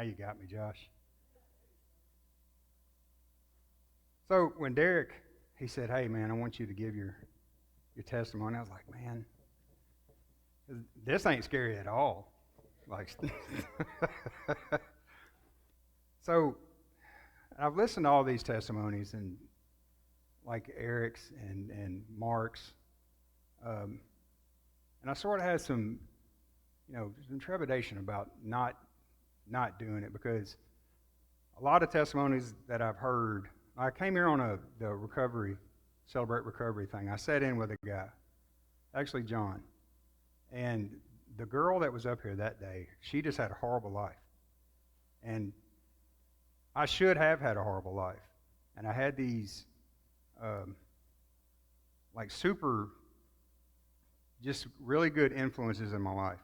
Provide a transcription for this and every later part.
Now you got me, Josh. So when Derek, he said, "Hey, man, I want you to give your testimony." I was like, "Man, this ain't scary at all." Like, so I've listened to all these testimonies, and like Eric's and Mark's, um, and I sort of had some trepidation about not doing it because a lot of testimonies that I've heard. I came here on the recovery, celebrate recovery thing. I sat in with a guy, actually John, and the girl that was up here that day, she just had a horrible life, and I should have had a horrible life, and I had these um, like super, just really good influences in my life,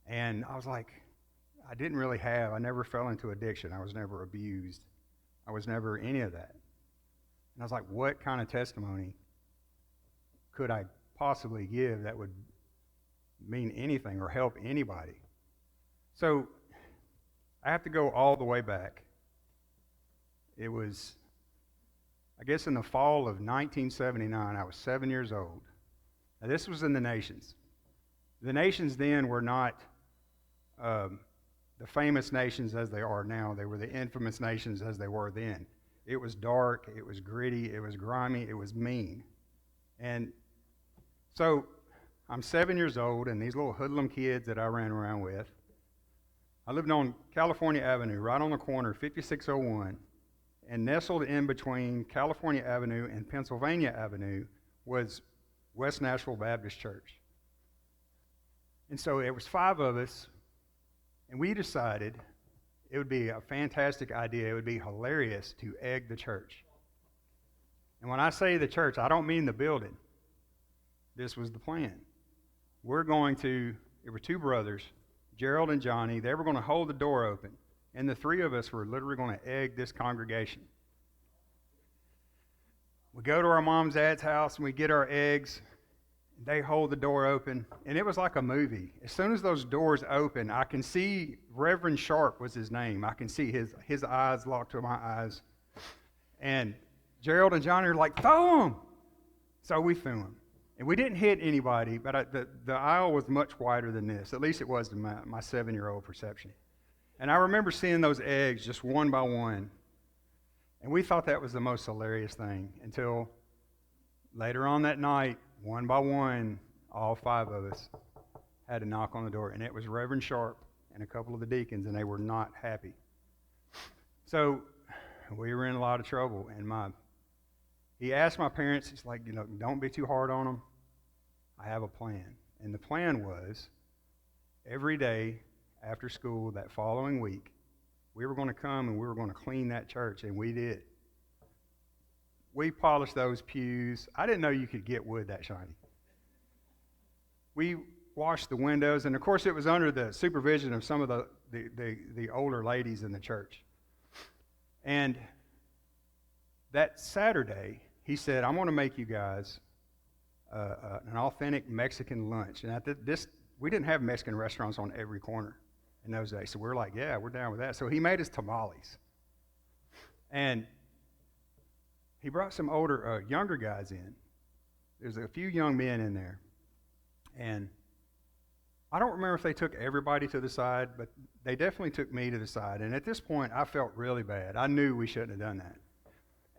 and I was like, I never fell into addiction. I was never abused. I was never any of that. And I was like, what kind of testimony could I possibly give that would mean anything or help anybody? So I have to go all the way back. It was, I guess, in the fall of 1979. I was 7 years old. Now, this was in the nations. The nations then were not the famous nations as they are now. They were the infamous nations as they were then. It was dark, it was gritty, it was grimy, it was mean. And so I'm 7 years old, and these little hoodlum kids that I ran around with, I lived on California Avenue, right on the corner, 5601, and nestled in between California Avenue and Pennsylvania Avenue was West Nashville Baptist Church. And so it was 5 of us, and we decided it would be a fantastic idea. It would be hilarious to egg the church. And when I say the church, I don't mean the building. This was the plan. There were 2 brothers, Gerald and Johnny. They were going to hold the door open. And the 3 of us were literally going to egg this congregation. We go to our mom's dad's house and we get our eggs. They hold the door open, and it was like a movie. As soon as those doors open, I can see Reverend Sharp was his name. I can see his eyes locked to my eyes. And Gerald and Johnny are like, throw him! So we threw him. And we didn't hit anybody, but the aisle was much wider than this. At least it was to my 7-year-old perception. And I remember seeing those eggs just one by one. And we thought that was the most hilarious thing until later on that night, one by one, all 5 of us had to knock on the door. And it was Reverend Sharp and a couple of the deacons, and they were not happy. So we were in a lot of trouble. And he asked my parents, he's like, don't be too hard on them. I have a plan. And the plan was every day after school that following week, we were going to come and we were going to clean that church, and we did. We polished those pews. I didn't know you could get wood that shiny. We washed the windows, and of course it was under the supervision of some of the older ladies in the church. And that Saturday, he said, I'm going to make you guys an authentic Mexican lunch. And we didn't have Mexican restaurants on every corner in those days. So we were like, yeah, we're down with that. So he made us tamales. And he brought some younger guys in. There's a few young men in there. And I don't remember if they took everybody to the side, but they definitely took me to the side. And at this point, I felt really bad. I knew we shouldn't have done that.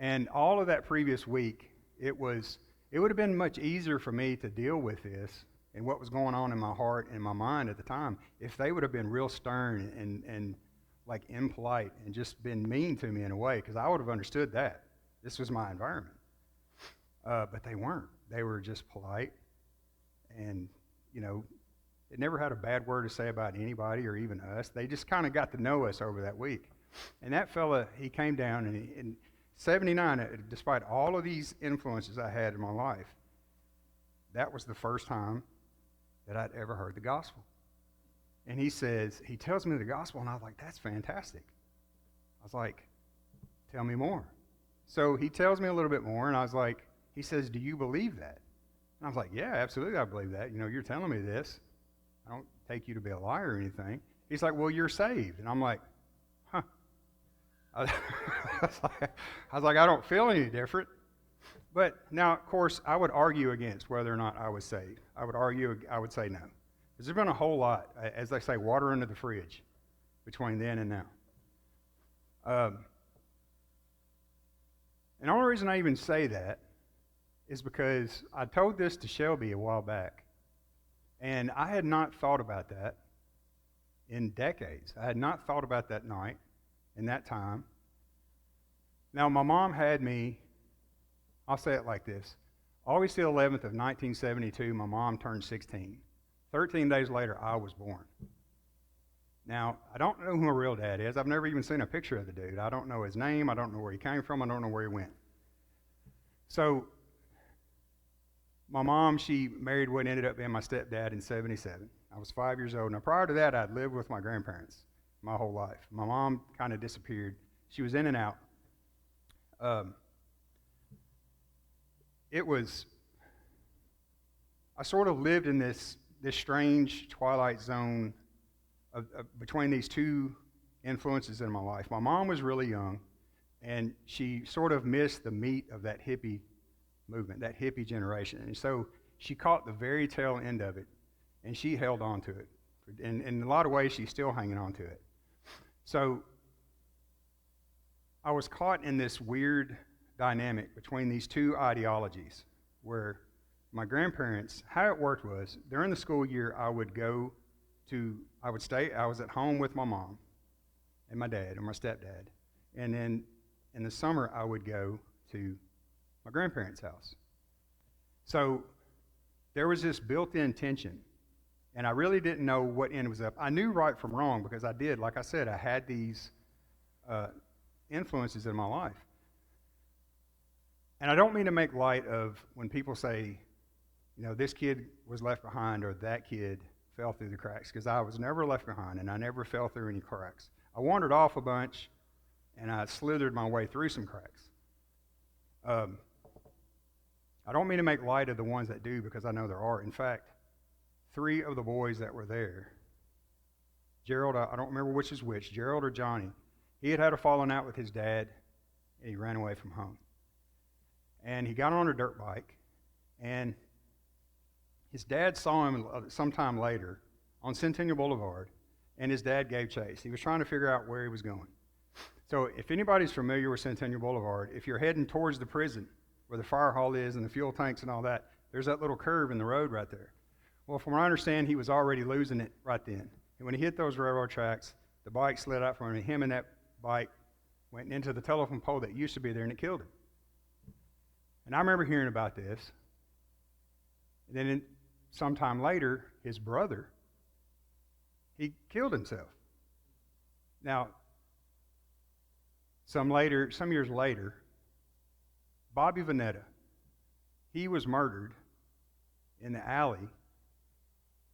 And all of that previous week, it would have been much easier for me to deal with this and what was going on in my heart and my mind at the time if they would have been real stern and like impolite and just been mean to me in a way, because I would have understood that. This was my environment. But they weren't. They were just polite. And, it never had a bad word to say about anybody or even us. They just kind of got to know us over that week. And that fella, he came down, and in 79, despite all of these influences I had in my life, that was the first time that I'd ever heard the gospel. And he tells me the gospel, and I was like, that's fantastic. I was like, tell me more. So he tells me a little bit more, and I was like, he says, do you believe that? And I was like, yeah, absolutely, I believe that. You're telling me this. I don't take you to be a liar or anything. He's like, well, you're saved. And I'm like, huh. I, I was like, I don't feel any different. But now, of course, I would argue against whether or not I was saved. I would say no. Because there's been a whole lot, as they say, water under the fridge between then and now. And the only reason I even say that is because I told this to Shelby a while back, and I had not thought about that in decades. I had not thought about that night and that time. Now, my mom had me, I'll say it like this. August the 11th of 1972, my mom turned 16. 13 days later, I was born. Now, I don't know who my real dad is. I've never even seen a picture of the dude. I don't know his name. I don't know where he came from. I don't know where he went. So, my mom, she married what ended up being my stepdad in 77. I was 5 years old. Now, prior to that, I'd lived with my grandparents my whole life. My mom kind of disappeared. She was in and out. I sort of lived in this strange twilight zone between these two influences in my life. My mom was really young, and she sort of missed the meat of that hippie movement, that hippie generation. And so she caught the very tail end of it, and she held on to it. And in a lot of ways, she's still hanging on to it. So I was caught in this weird dynamic between these two ideologies where my grandparents, how it worked was, during the school year, I was at home with my mom and my dad and my stepdad. And then in the summer, I would go to my grandparents' house. So there was this built-in tension, and I really didn't know what end was up. I knew right from wrong because I did, like I said, I had these influences in my life. And I don't mean to make light of when people say, you know, this kid was left behind or that kid fell through the cracks, because I was never left behind and I never fell through any cracks. I wandered off a bunch and I slithered my way through some cracks. I don't mean to make light of the ones that do, because I know there are. In fact, 3 of the boys that were there, Gerald, I don't remember which is which, Gerald or Johnny, he had a falling out with his dad and he ran away from home. And he got on a dirt bike, and his dad saw him sometime later on Centennial Boulevard, and his dad gave chase. He was trying to figure out where he was going. So if anybody's familiar with Centennial Boulevard, if you're heading towards the prison where the fire hall is and the fuel tanks and all that, there's that little curve in the road right there. Well, from what I understand, he was already losing it right then. And when he hit those railroad tracks, the bike slid out from him, and him and that bike went into the telephone pole that used to be there, and it killed him. And I remember hearing about this. And then sometime later, his brother, he killed himself. Now, some years later, Bobby Vanetta, he was murdered in the alley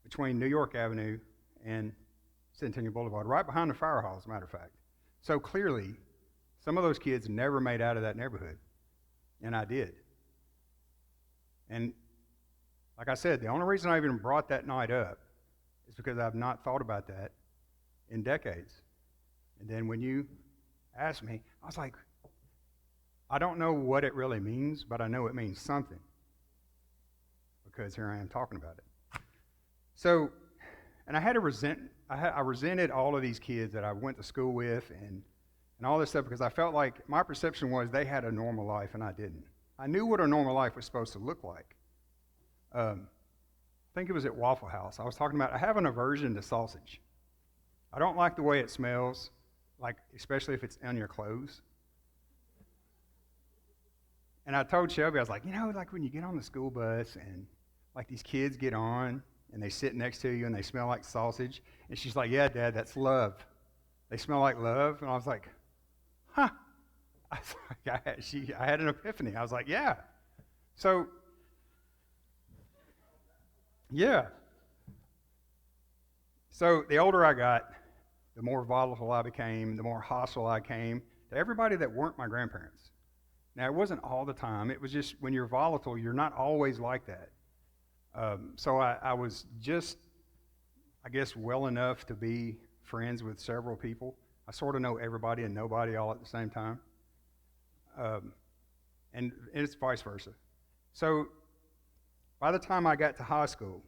between New York Avenue and Centennial Boulevard, right behind the fire hall, as a matter of fact. So clearly, some of those kids never made out of that neighborhood. And I did. And like I said, the only reason I even brought that night up is because I've not thought about that in decades. And then when you asked me, I was like, I don't know what it really means, but I know it means something, because here I am talking about it. So, and I resented all of these kids that I went to school with and all this stuff, because I felt like my perception was they had a normal life and I didn't. I knew what a normal life was supposed to look like. I think it was at Waffle House. I was talking about, I have an aversion to sausage. I don't like the way it smells, like especially if it's on your clothes. And I told Shelby, I was like, you know, like when you get on the school bus and like these kids get on and they sit next to you and they smell like sausage. And she's like, yeah, Dad, that's love. They smell like love. And I was like, huh. I had an epiphany. I was like, yeah. So, yeah. So the older I got, the more volatile I became, the more hostile I came to everybody that weren't my grandparents. Now, it wasn't all the time. It was just when you're volatile, you're not always like that. So I was just, I guess, well enough to be friends with several people. I sort of know everybody and nobody all at the same time. And it's vice versa. So by the time I got to high school,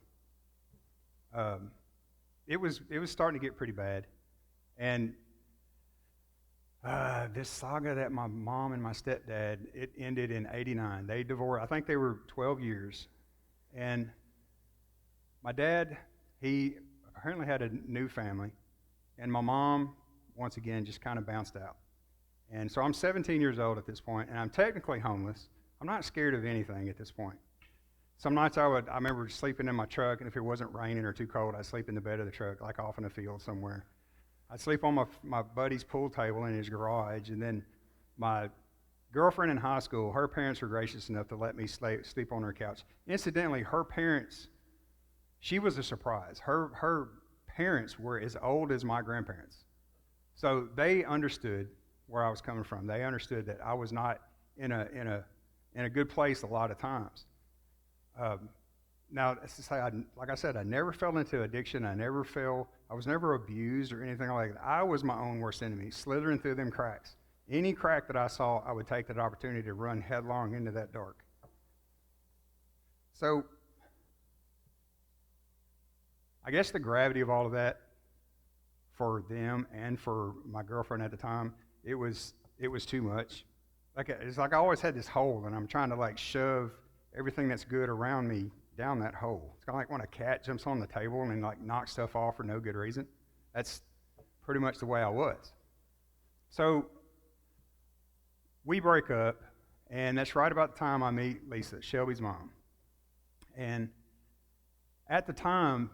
it was starting to get pretty bad. And this saga that my mom and my stepdad, it ended in '89. They divorced. I think they were 12 years. And my dad, he apparently had a new family. And my mom, once again, just kind of bounced out. And so I'm 17 years old at this point, and I'm technically homeless. I'm not scared of anything at this point. Some nights I remember sleeping in my truck, and if it wasn't raining or too cold, I'd sleep in the bed of the truck, like off in a field somewhere. I'd sleep on my buddy's pool table in his garage, and then my girlfriend in high school, her parents were gracious enough to let me sleep on her couch. Incidentally, her parents, she was a surprise. Her parents were as old as my grandparents. So they understood where I was coming from. They understood that I was not in a good place a lot of times. Now, to say, like I said, I never fell into addiction. I was never abused or anything like that. I was my own worst enemy, slithering through them cracks. Any crack that I saw, I would take that opportunity to run headlong into that dark. So, I guess the gravity of all of that for them and for my girlfriend at the time, it was too much. It's like I always had this hole, and I'm trying to like shove everything that's good around me down that hole. It's kind of like when a cat jumps on the table and like knocks stuff off for no good reason. That's pretty much the way I was. So we break up, and that's right about the time I meet Lisa, Shelby's mom. And at the time,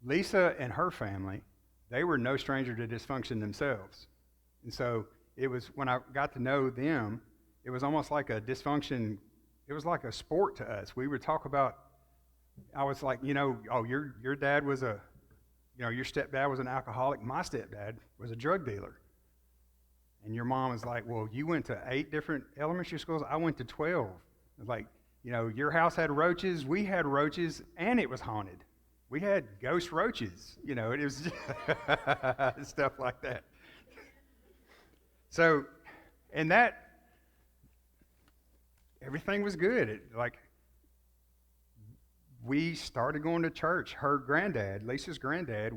Lisa and her family, they were no stranger to dysfunction themselves. And so it was, when I got to know them, it was almost like a dysfunction. It was like a sport to us. We would talk about, I was like, oh, your dad was your stepdad was an alcoholic. My stepdad was a drug dealer. And your mom was like, well, you went to 8 different elementary schools. I went to 12. It was like, your house had roaches. We had roaches, and it was haunted. We had ghost roaches. It was just stuff like that. So, and that, everything was good. We started going to church. Her granddad, Lisa's granddad,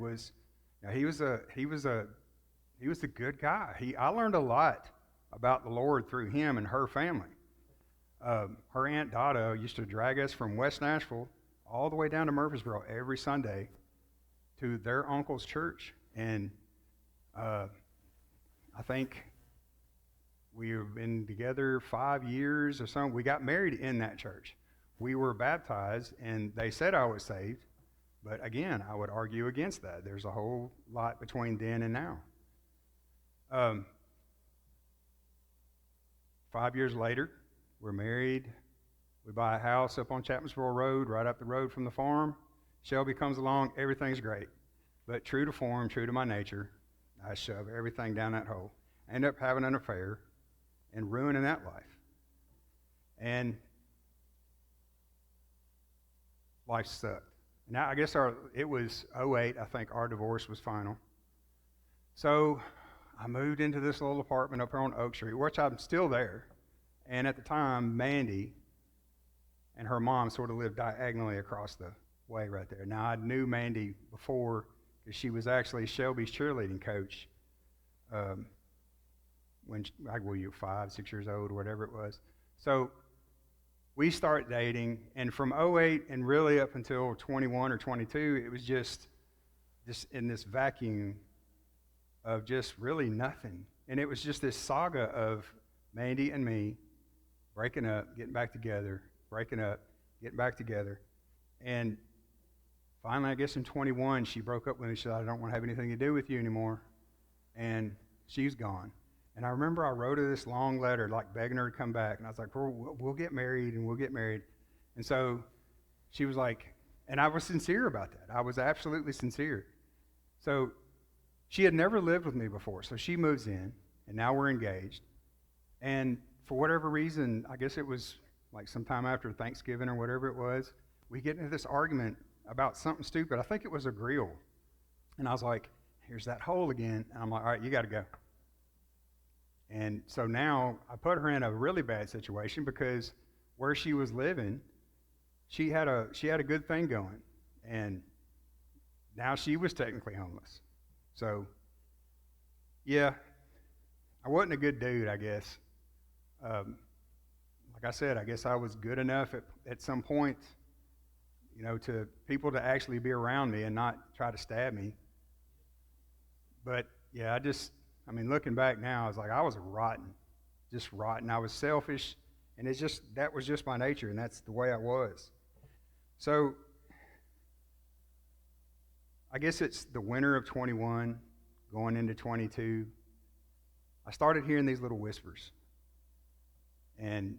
he was a good guy. I learned a lot about the Lord through him and her family. Her Aunt Dada used to drag us from West Nashville all the way down to Murfreesboro every Sunday to their uncle's church. And I think we've been together 5 years or something. We got married in that church. We were baptized, and they said I was saved. But again, I would argue against that. There's a whole lot between then and now. 5 years later, we're married. We buy a house up on Chapmansville Road, right up the road from the farm. Shelby comes along. Everything's great. But true to form, true to my nature, I shove everything down that hole. I end up having an affair and ruining that life. And life sucked. Now, I guess it was '08, I think our divorce was final. So I moved into this little apartment up here on Oak Street, which I'm still there. And at the time, Mandy and her mom sort of lived diagonally across the way right there. Now, I knew Mandy before because she was actually Shelby's cheerleading coach when you were 5, 6 years old, or whatever it was. So we start dating, and from '08 and really up until 21 or 22, it was just in this vacuum of just really nothing. And it was just this saga of Mandy and me breaking up, getting back together, breaking up, getting back together. And finally, I guess in 21, she broke up with me. She said, I don't want to have anything to do with you anymore. And she's gone. And I remember I wrote her this long letter, like begging her to come back. And I was like, we'll get married, and we'll get married. And so she was like, and I was sincere about that. I was absolutely sincere. So she had never lived with me before. So she moves in, and now we're engaged. And for whatever reason, I guess it was like sometime after Thanksgiving or whatever it was, we get into this argument about something stupid. I think it was a grill. And I was like, here's that hole again. And I'm like, all right, you got to go. And so now I put her in a really bad situation because where she was living, she had a good thing going, and now she was technically homeless. So yeah, I wasn't a good dude, I guess. Um, like I said, I guess I was good enough at some point, to people to actually be around me and not try to stab me. But yeah, looking back now, I was like, I was rotten, just rotten. I was selfish, and that was just my nature, and that's the way I was. So I guess it's the winter of 21, going into 22. I started hearing these little whispers, and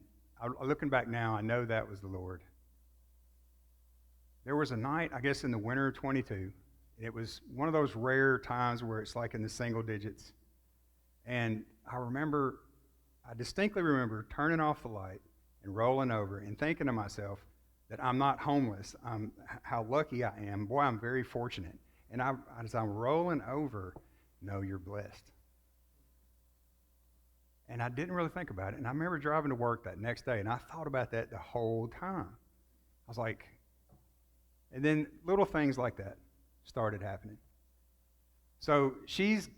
looking back now, I know that was the Lord. There was a night, I guess in the winter of 22, it was one of those rare times where it's like in the single digits. And I distinctly remember turning off the light and rolling over and thinking to myself that I'm not homeless. How lucky I am. Boy, I'm very fortunate. And as I'm rolling over, no, you're blessed. And I didn't really think about it. And I remember driving to work that next day, and I thought about that the whole time. I was like, and then little things like that started happening. So she's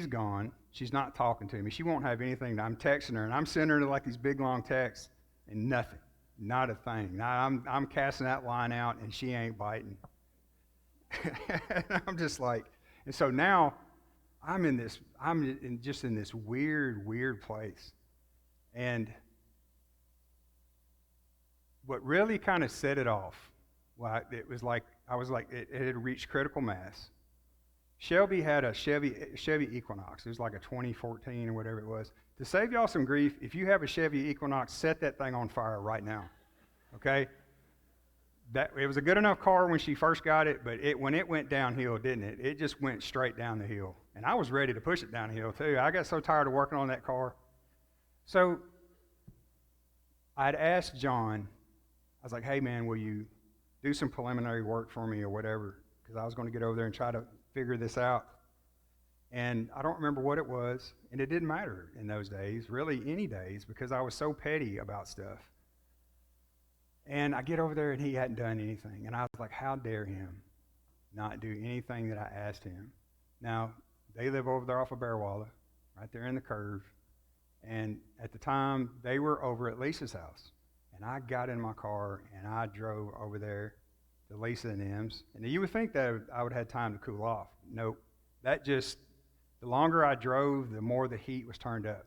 gone. She's not talking to me. She won't have anything. I'm texting her, and I'm sending her like these big long texts, and nothing, not a thing. Now I'm casting that line out, and she ain't biting. I'm just like, and so now I'm just in this weird place, and what really kind of set it off, well, it was like it had reached critical mass. Shelby had a Chevy Equinox. It was like a 2014 or whatever it was. To save y'all some grief, if you have a Chevy Equinox, set that thing on fire right now. Okay? It was a good enough car when she first got it, but when it went downhill, didn't it? It just went straight down the hill. And I was ready to push it down the hill too. I got so tired of working on that car. So I'd asked John, I was like, hey man, will you do some preliminary work for me or whatever? Because I was going to get over there and try to figure this out. And I don't remember what it was, and it didn't matter in those days, really any days, because I was so petty about stuff. And I get over there, and he hadn't done anything. And I was like, how dare him not do anything that I asked him? Now, they live over there off of Bearwalla, right there in the curve. And at the time, they were over at Lisa's house. And I got in my car, and I drove over there to Lisa and M's. And you would think that I would have had time to cool off. Nope. The longer I drove, the more the heat was turned up.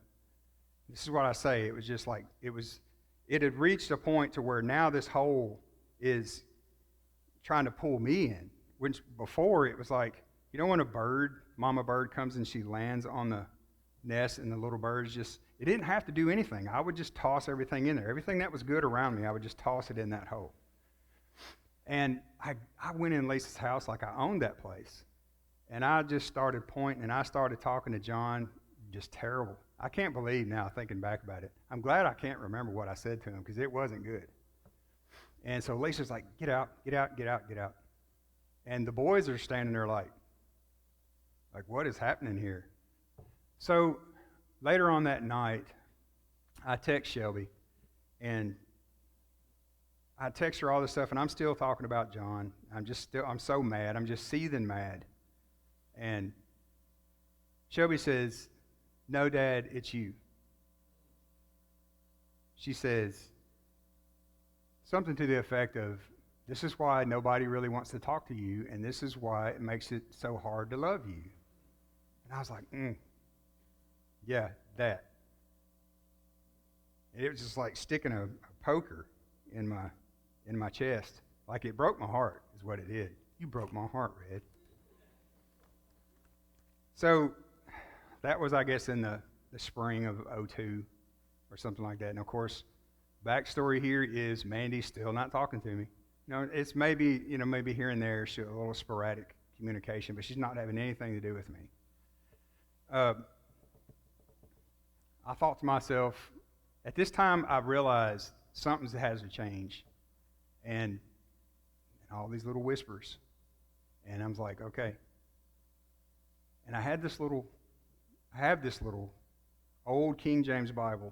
This is what I say. It was just like, it had reached a point to where now this hole is trying to pull me in. Which before it was like, when a mama bird comes and she lands on the nest and the little birds it didn't have to do anything. I would just toss everything in there. Everything that was good around me, I would just toss it in that hole. And I went in Lisa's house like I owned that place. And I just started pointing, and I started talking to John, just terrible. I can't believe now, thinking back about it. I'm glad I can't remember what I said to him, because it wasn't good. And so Lisa's like, get out, get out, get out, get out. And the boys are standing there like, what is happening here? So later on that night, I text Shelby, and I text her all this stuff, and I'm still talking about John. I'm so mad. I'm just seething mad. And Shelby says, no, Dad, it's you. She says something to the effect of, this is why nobody really wants to talk to you, and this is why it makes it so hard to love you. And I was like, yeah, that. And it was just like sticking a poker in my chest. Like it broke my heart is what it did. You broke my heart, Red. So that was, I guess, in the spring of 2002 or something like that. And of course, backstory here is Mandy's still not talking to me. It's maybe here and there, a little sporadic communication, but she's not having anything to do with me. I thought to myself, at this time, I realized something has to change. And all these little whispers. And I was like, okay, And I have this little old King James Bible.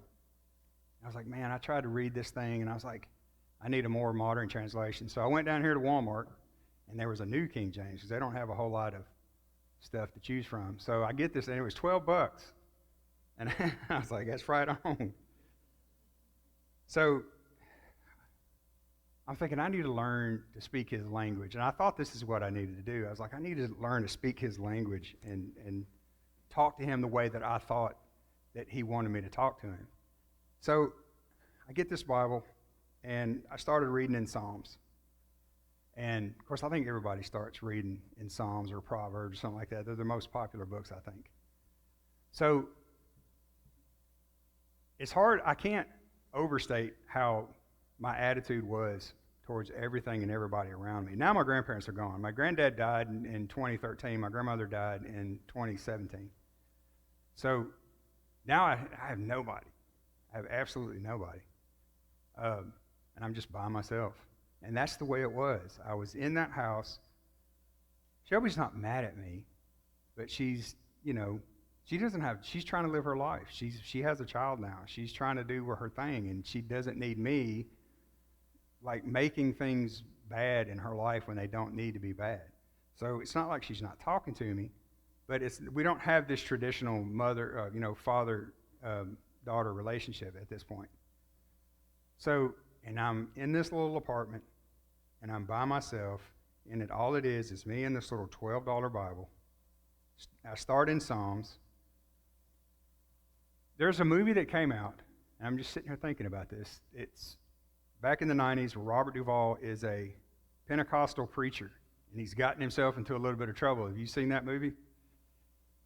I was like, man, I tried to read this thing, and I was like, I need a more modern translation. So I went down here to Walmart, and there was a new King James, because they don't have a whole lot of stuff to choose from. So I get this, and it was $12. And I was like, that's right on. So I'm thinking, I need to learn to speak his language. And I thought this is what I needed to do. I was like, I need to learn to speak his language and talk to him the way that I thought that he wanted me to talk to him. So I get this Bible, and I started reading in Psalms. And, of course, I think everybody starts reading in Psalms or Proverbs or something like that. They're the most popular books, I think. So it's hard. I can't overstate how my attitude was towards everything and everybody around me. Now my grandparents are gone. My granddad died in 2013. My grandmother died in 2017. So now I have nobody. I have absolutely nobody. And I'm just by myself. And that's the way it was. I was in that house. Shelby's not mad at me, but she's trying to live her life. She has a child now. She's trying to do her thing, and she doesn't need me like making things bad in her life when they don't need to be bad. So it's not like she's not talking to me, but we don't have this traditional father daughter relationship at this point. So, and I'm in this little apartment, and I'm by myself, and all it is me and this little $12 Bible. I start in Psalms. There's a movie that came out, and I'm just sitting here thinking about this. It's back in the 90s, where Robert Duvall is a Pentecostal preacher, and he's gotten himself into a little bit of trouble. Have you seen that movie?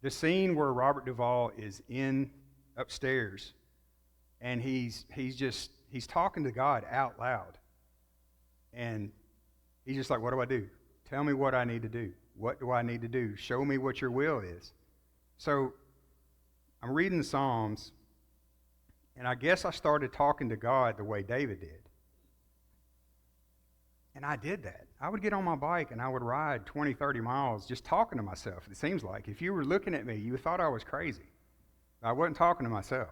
The scene where Robert Duvall is upstairs, and he's talking to God out loud, and he's just like, what do I do? Tell me what I need to do. What do I need to do? Show me what your will is. So I'm reading the Psalms, and I guess I started talking to God the way David did. And I did that. I would get on my bike, and I would ride 20, 30 miles just talking to myself, it seems like. If you were looking at me, you thought I was crazy. I wasn't talking to myself.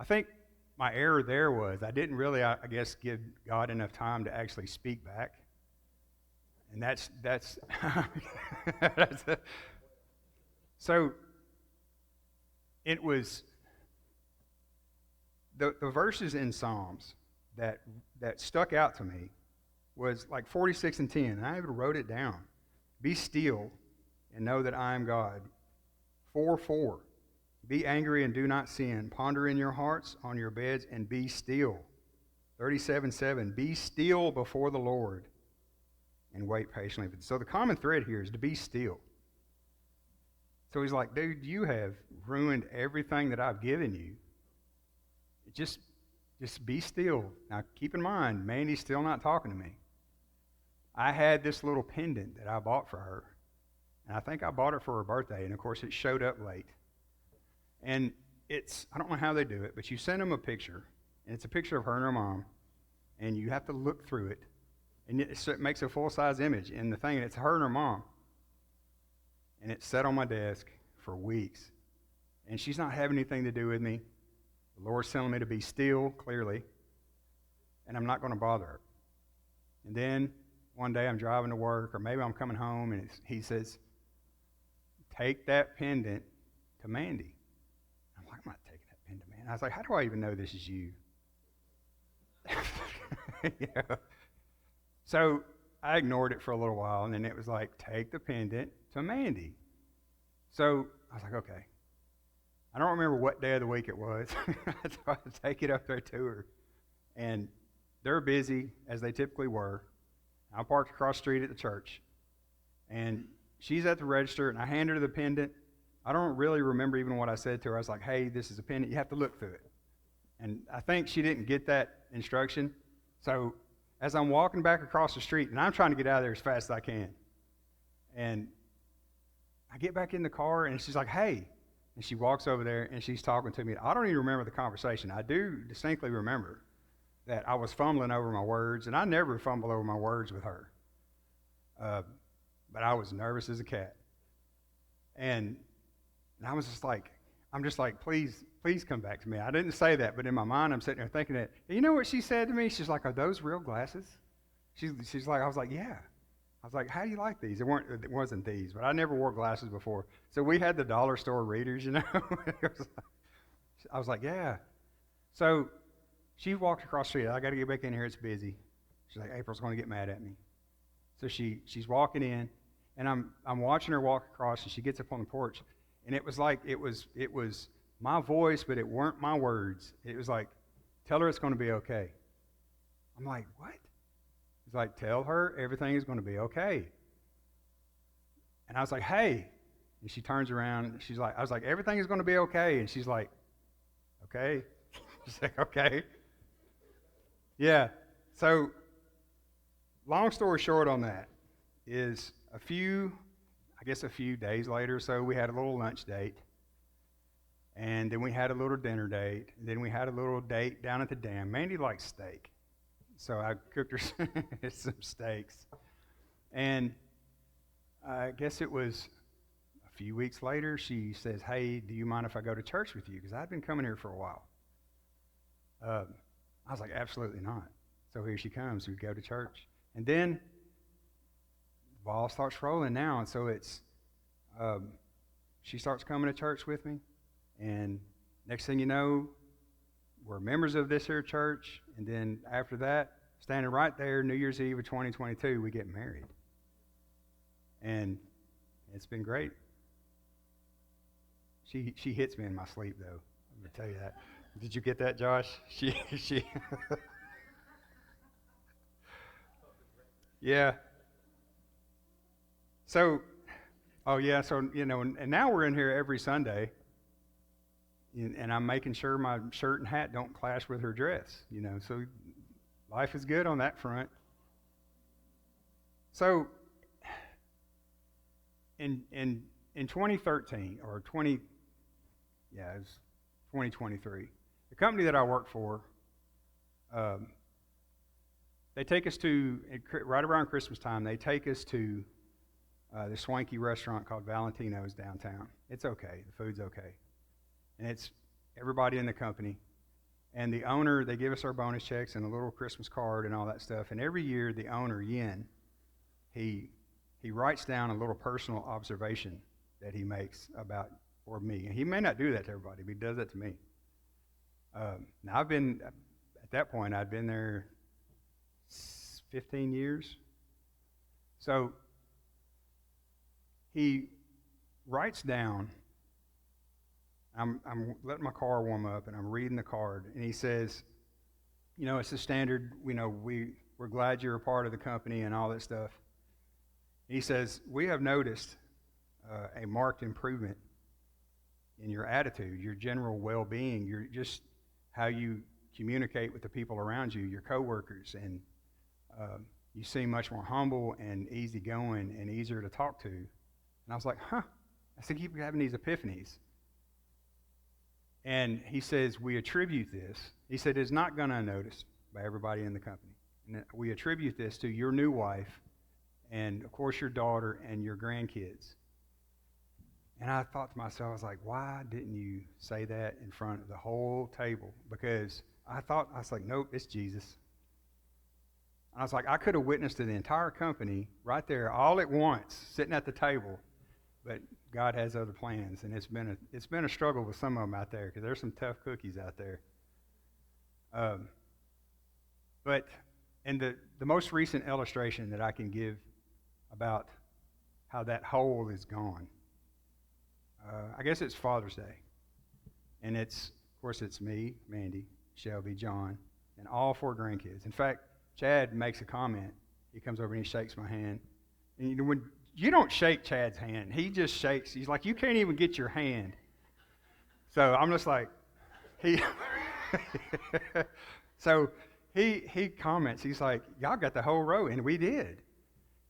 I think my error there was I didn't really, I guess, give God enough time to actually speak back. And that's so it was the verses in Psalms that stuck out to me was like 46 and 10. And I even wrote it down. Be still and know that I am God. 4:4. Be angry and do not sin. Ponder in your hearts on your beds and be still. 37:7. Be still before the Lord and wait patiently. So the common thread here is to be still. So he's like, dude, you have ruined everything that I've given you. Just be still. Now keep in mind, Mandy's still not talking to me. I had this little pendant that I bought for her. And I think I bought it for her birthday. And of course it showed up late. And I don't know how they do it, but you send them a picture. And it's a picture of her and her mom. And you have to look through it. And it makes a full-size image in the thing. And it's her and her mom. And it's sat on my desk for weeks. And she's not having anything to do with me. The Lord's telling me to be still, clearly. And I'm not going to bother her. And then one day I'm driving to work, or maybe I'm coming home, and he says, take that pendant to Mandy. I'm like, I'm not taking that pendant, man. I was like, how do I even know this is you? Yeah. So I ignored it for a little while, and then it was like, take the pendant to Mandy. So I was like, okay. I don't remember what day of the week it was. So I take it up there to her. And they're busy, as they typically were. I parked across the street at the church. And she's at the register, and I hand her the pendant. I don't really remember even what I said to her. I was like, hey, this is a pendant. You have to look through it. And I think she didn't get that instruction. So as I'm walking back across the street, and I'm trying to get out of there as fast as I can, and I get back in the car, and she's like, hey. And she walks over there, and she's talking to me. I don't even remember the conversation. I do distinctly remember that I was fumbling over my words, and I never fumble over my words with her. But I was nervous as a cat. And I was just like, I'm just like, please, please come back to me. I didn't say that, but in my mind, I'm sitting there thinking that. And you know what she said to me? She's like, are those real glasses? She's like, I was like, yeah. I was like, how do you like these? It wasn't these, but I never wore glasses before. So we had the dollar store readers, you know. I was like, yeah. So she walked across the street. I got to get back in here. It's busy. She's like, April's going to get mad at me. So she's walking in, and I'm watching her walk across, and she gets up on the porch, and it was like it was my voice, but it weren't my words. It was like, tell her it's going to be okay. I'm like, what? It's like, tell her everything is going to be okay. And I was like, hey. And she turns around, and she's like, I was like, everything is going to be okay. And she's like, okay. She's like, okay. Yeah. So, long story short on that is a few days later or so, we had a little lunch date. And then we had a little dinner date. And then we had a little date down at the dam. Mandy likes steak. So I cooked her some steaks. And I guess it was a few weeks later, she says, hey, do you mind if I go to church with you? Because I'd been coming here for a while. I was like, absolutely not. So here she comes. We go to church. And then the ball starts rolling now. And so she starts coming to church with me. And next thing you know, we're members of this here church, and then after that, standing right there, New Year's Eve of 2022, we get married. And it's been great. She hits me in my sleep, though. I'm going to tell you that. Did you get that, Josh? She Yeah. So, and now we're in here every Sunday. And I'm making sure my shirt and hat don't clash with her dress, so life is good on that front. So in 2013 or it was 2023, the company that I work for, they take us to, right around Christmas time, they take us to this swanky restaurant called Valentino's downtown. It's okay. The food's okay. And it's everybody in the company. And the owner, they give us our bonus checks and a little Christmas card and all that stuff. And every year, the owner, Yin, he writes down a little personal observation that he makes about or me. And he may not do that to everybody, but he does that to me. Now, at that point, I'd been there 15 years. So he writes down, I'm letting my car warm up, and I'm reading the card, and he says, it's the standard, we're glad you're a part of the company and all that stuff. He says, we have noticed a marked improvement in your attitude, your general well-being, your just how you communicate with the people around you, your coworkers, and you seem much more humble and easygoing and easier to talk to. And I was like, I said, keep having these epiphanies. And he says, we attribute this. He said, it's not gone unnoticed by everybody in the company. And we attribute this to your new wife and, of course, your daughter and your grandkids. And I thought to myself, I was like, why didn't you say that in front of the whole table? Because I was like, nope, it's Jesus. And I was like, I could have witnessed to the entire company right there all at once, sitting at the table. But God has other plans, and it's been a struggle with some of them out there because there's some tough cookies out there. But in the most recent illustration that I can give about how that hole is gone, I guess it's Father's Day, and of course it's me, Mandy, Shelby, John, and all 4 grandkids. In fact, Chad makes a comment. He comes over and he shakes my hand, and when you don't shake Chad's hand. He just shakes. He's like, you can't even get your hand. So I'm just like, so he comments. He's like, y'all got the whole row, and we did.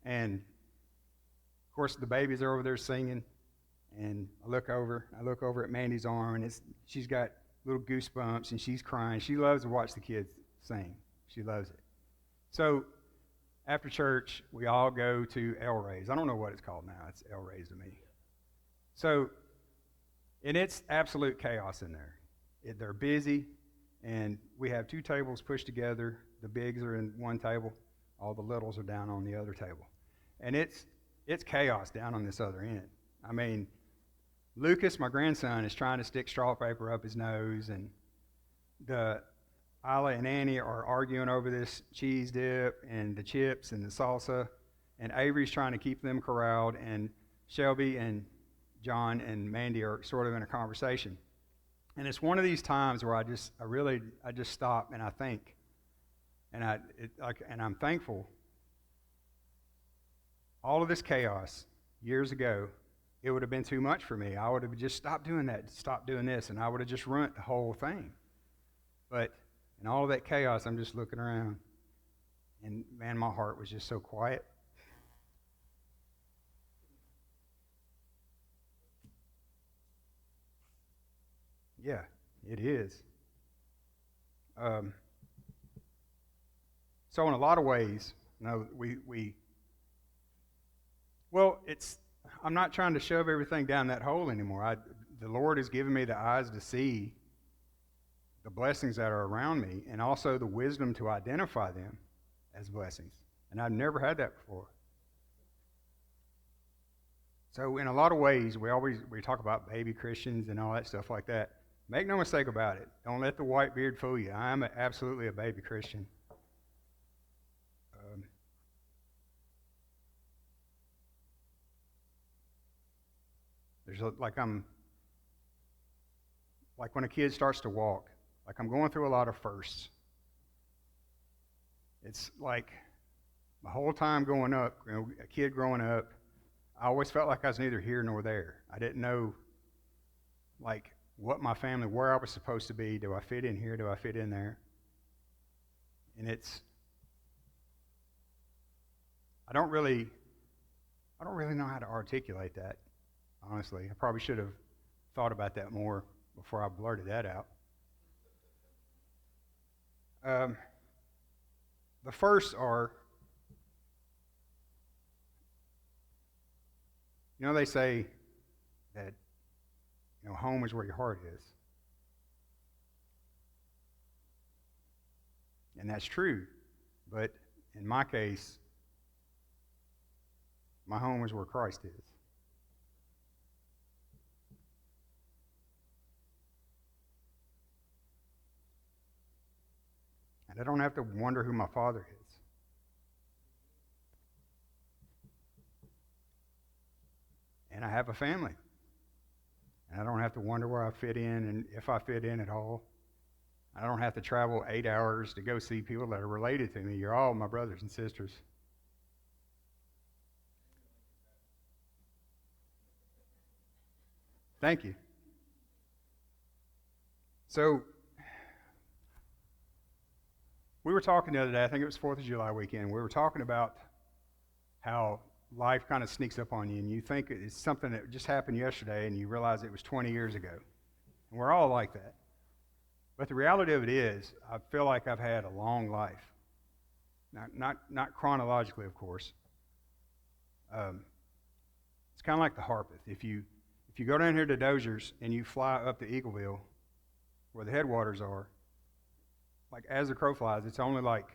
And of course, the babies are over there singing, and I look over at Mandy's arm, and she's got little goosebumps, and she's crying. She loves to watch the kids sing. She loves it. So after church, we all go to El Rey's. I don't know what it's called now. It's El Rey's to me. So, and it's absolute chaos in there. They're busy, and we have two tables pushed together. The bigs are in one table, all the littles are down on the other table. And it's chaos down on this other end. I mean, Lucas, my grandson, is trying to stick straw paper up his nose, and the Isla and Annie are arguing over this cheese dip and the chips and the salsa, and Avery's trying to keep them corralled, and Shelby and John and Mandy are sort of in a conversation. And it's one of these times where I just stop and I think, and I'm thankful. All of this chaos years ago, it would have been too much for me. I would have just stopped doing that, stopped doing this, and I would have just ruined the whole thing. But in all of that chaos, I'm just looking around, and man, my heart was just so quiet. Yeah, it is. So in a lot of ways, well, I'm not trying to shove everything down that hole anymore. The Lord has given me the eyes to see the blessings that are around me, and also the wisdom to identify them as blessings. And I've never had that before. So in a lot of ways, we talk about baby Christians and all that stuff like that. Make no mistake about it. Don't let the white beard fool you. I am absolutely a baby Christian. Like when a kid starts to walk, like I'm going through a lot of firsts. It's like my whole time growing up, a kid growing up, I always felt like I was neither here nor there. I didn't know, like, what my family, where I was supposed to be. Do I fit in here? Do I fit in there? And I don't really know how to articulate that, honestly. I probably should have thought about that more before I blurted that out. The first are, they say that, home is where your heart is. And that's true. But in my case, my home is where Christ is. And I don't have to wonder who my Father is. And I have a family. And I don't have to wonder where I fit in and if I fit in at all. I don't have to travel 8 hours to go see people that are related to me. You're all my brothers and sisters. Thank you. So, we were talking the other day, I think it was 4th of July weekend, we were talking about how life kind of sneaks up on you and you think it's something that just happened yesterday and you realize it was 20 years ago. And we're all like that. But the reality of it is, I feel like I've had a long life. Not chronologically, of course. It's kind of like the Harpeth. If you go down here to Dozier's and you fly up to Eagleville, where the headwaters are, like as the crow flies, it's only like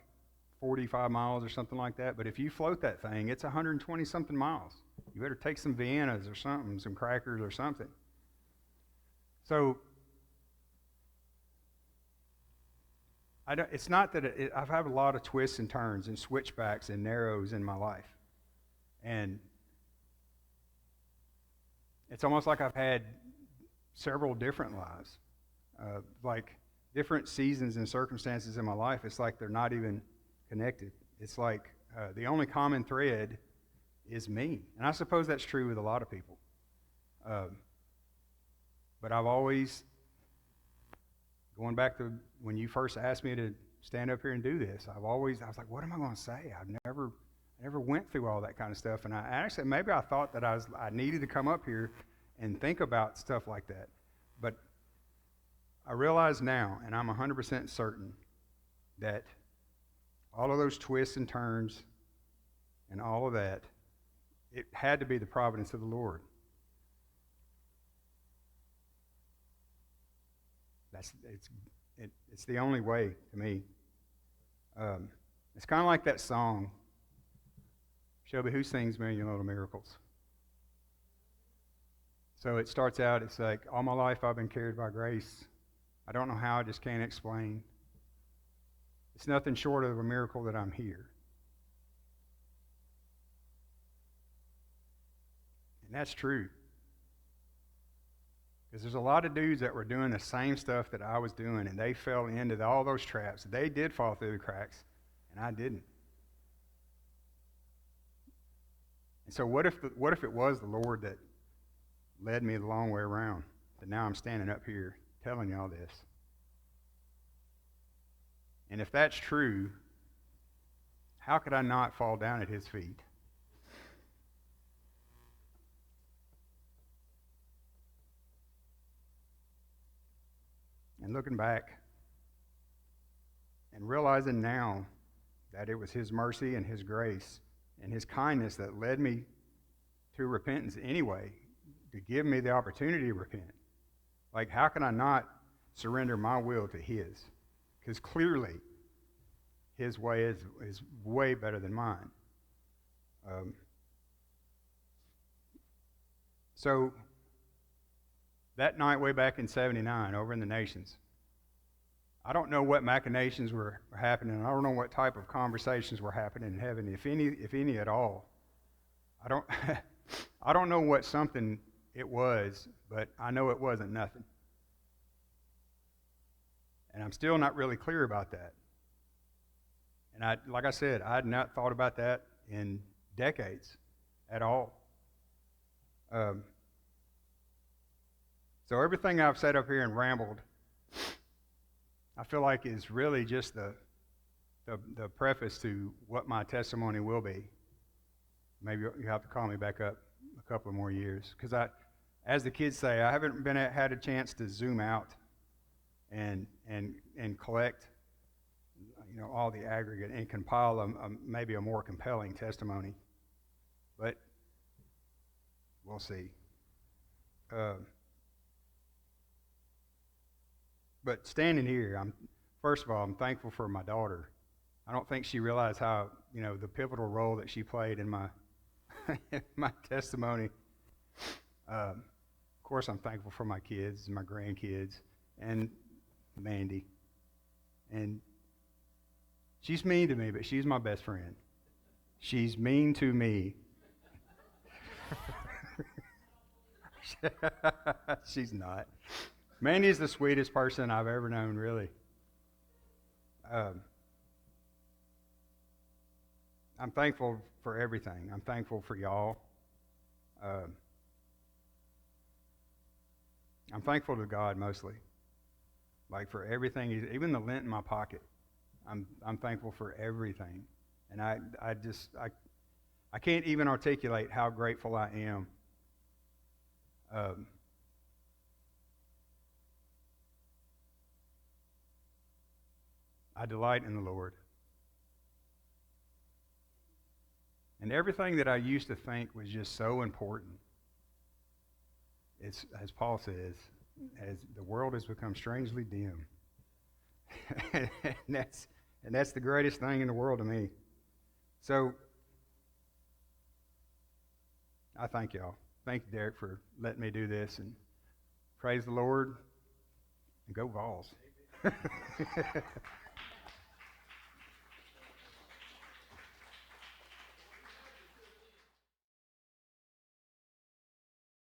45 miles or something like that. But if you float that thing, it's 120 something miles. You better take some Viennas or something, some crackers or something. So it's not that I've had a lot of twists and turns and switchbacks and narrows in my life. And it's almost like I've had several different lives, like different seasons and circumstances in my life. It's like they're not even connected. It's like the only common thread is me. And I suppose that's true with a lot of people. But I've always, going back to when you first asked me to stand up here and do this, I was like, what am I going to say? I never went through all that kind of stuff. And I actually, maybe I thought that I needed to come up here and think about stuff like that. But I realize now, and I'm 100% certain, that all of those twists and turns and all of that, it had to be the providence of the Lord. It's the only way to me. It's kind of like that song, Shelby, who sings Million Little Miracles? So it starts out, it's like, all my life I've been carried by grace. I don't know how, I just can't explain. It's nothing short of a miracle that I'm here. And that's true. Because there's a lot of dudes that were doing the same stuff that I was doing, and they fell into all those traps. They did fall through the cracks, and I didn't. And so what if it was the Lord that led me the long way around, that now I'm standing up here telling you all this? And if that's true, how could I not fall down at his feet? And looking back and realizing now that it was his mercy and his grace and his kindness that led me to repentance anyway, to give me the opportunity to repent. Like, how can I not surrender my will to his? Because clearly his way is way better than mine. So that night way back in 79 over in the nations, I don't know what machinations were happening. I don't know what type of conversations were happening in heaven, if any at all. I don't know what something it was, but I know it wasn't nothing. And I'm still not really clear about that. And like I said, I had not thought about that in decades at all. So everything I've said up here and rambled, I feel like is really just the preface to what my testimony will be. Maybe you have to call me back up a couple of more years, because as the kids say, I haven't had a chance to zoom out and collect, all the aggregate and compile maybe a more compelling testimony. But we'll see. But standing here, first of all, I'm thankful for my daughter. I don't think she realized how, the pivotal role that she played in my my testimony. Of course, I'm thankful for my kids and my grandkids and Mandy. And she's mean to me, but she's my best friend. She's mean to me. She's not. Mandy's the sweetest person I've ever known, really. I'm thankful for everything. I'm thankful for y'all. I'm thankful to God mostly. Like for everything, even the lint in my pocket. I'm thankful for everything. And I can't even articulate how grateful I am. I delight in the Lord. And everything that I used to think was just so important, it's, as Paul says, as the world has become strangely dim. and that's the greatest thing in the world to me. So I thank y'all. Thank you, Derek, for letting me do this, and praise the Lord, and go Vols.